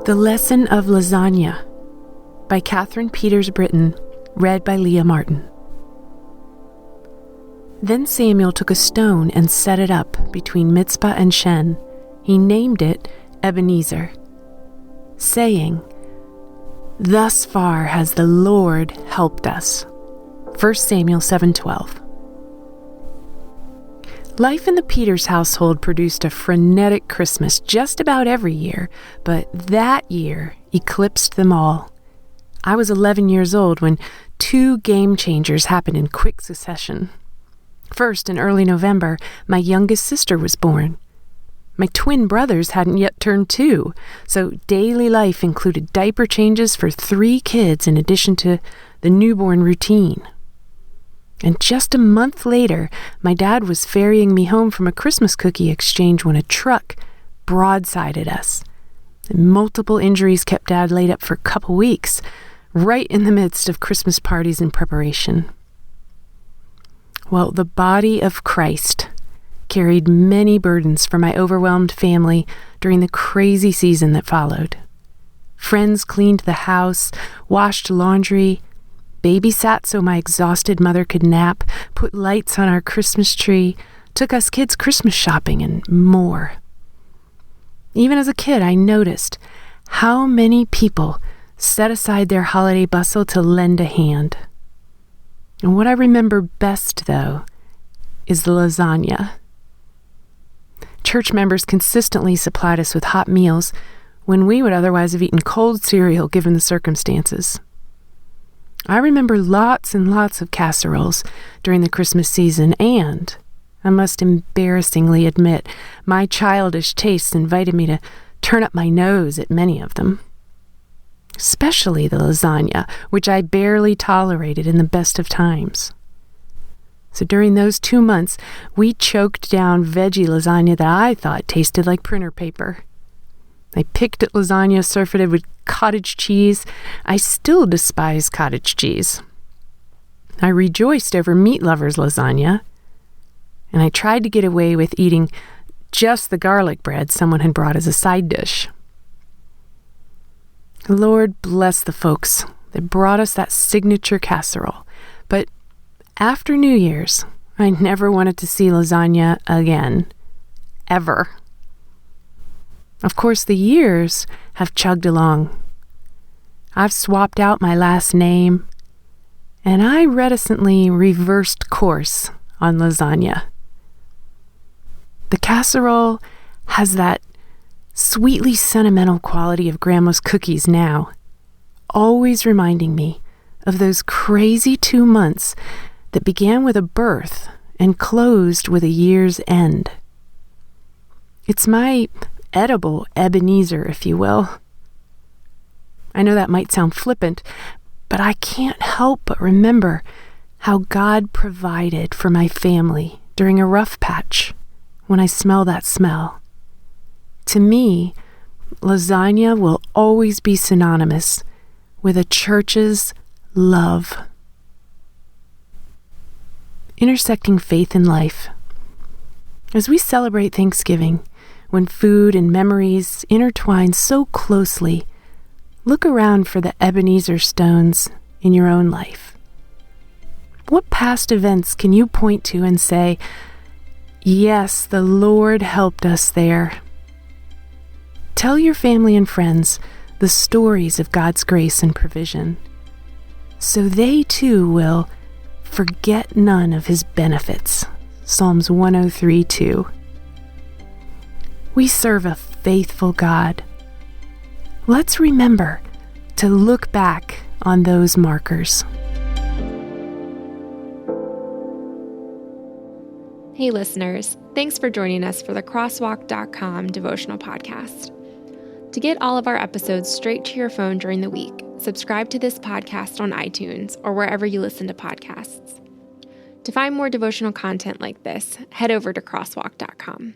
The Lesson of Lasagna by Catherine Peters Britton, read by Leah Martin. Then Samuel took a stone and set it up between Mizpah and Shen. He named it Ebenezer, saying, "Thus far has the Lord helped us." 1 Samuel 7:12. Life in the Peters household produced a frenetic Christmas just about every year, but that year eclipsed them all. I was 11 years old when two game changers happened in quick succession. First, in early November, my youngest sister was born. My twin brothers hadn't yet turned 2, so daily life included diaper changes for 3 kids in addition to the newborn routine. And just a month later, my dad was ferrying me home from a Christmas cookie exchange when a truck broadsided us. And multiple injuries kept Dad laid up for a couple weeks, right in the midst of Christmas parties and preparation. Well, the body of Christ carried many burdens for my overwhelmed family during the crazy season that followed. Friends cleaned the house, washed laundry, babysat so my exhausted mother could nap, put lights on our Christmas tree, took us kids Christmas shopping, and more. Even as a kid, I noticed how many people set aside their holiday bustle to lend a hand. And what I remember best, though, is the lasagna. Church members consistently supplied us with hot meals when we would otherwise have eaten cold cereal given the circumstances. I remember lots and lots of casseroles during the Christmas season, and I must embarrassingly admit my childish tastes invited me to turn up my nose at many of them. Especially the lasagna, which I barely tolerated in the best of times. So during those 2 months, we choked down veggie lasagna that I thought tasted like printer paper. I picked at lasagna surfeited with cottage cheese. I still despise cottage cheese. I rejoiced over meat lovers' lasagna, and I tried to get away with eating just the garlic bread someone had brought as a side dish. Lord bless the folks that brought us that signature casserole, but after New Year's, I never wanted to see lasagna again, ever. Of course, the years have chugged along. I've swapped out my last name, and I reticently reversed course on lasagna. The casserole has that sweetly sentimental quality of Grandma's cookies now, always reminding me of those crazy 2 months that began with a birth and closed with a year's end. It's my edible Ebenezer, if you will. I know that might sound flippant, but I can't help but remember how God provided for my family during a rough patch when I smell that smell. To me, lasagna will always be synonymous with a church's love. Intersecting faith and life. As we celebrate Thanksgiving, when food and memories intertwine so closely, look around for the Ebenezer stones in your own life. What past events can you point to and say, "Yes, the Lord helped us there"? Tell your family and friends the stories of God's grace and provision, so they too will forget none of His benefits. Psalms 103:2. We serve a faithful God. Let's remember to look back on those markers. Hey listeners, thanks for joining us for the Crosswalk.com devotional podcast. To get all of our episodes straight to your phone during the week, subscribe to this podcast on iTunes or wherever you listen to podcasts. To find more devotional content like this, head over to Crosswalk.com.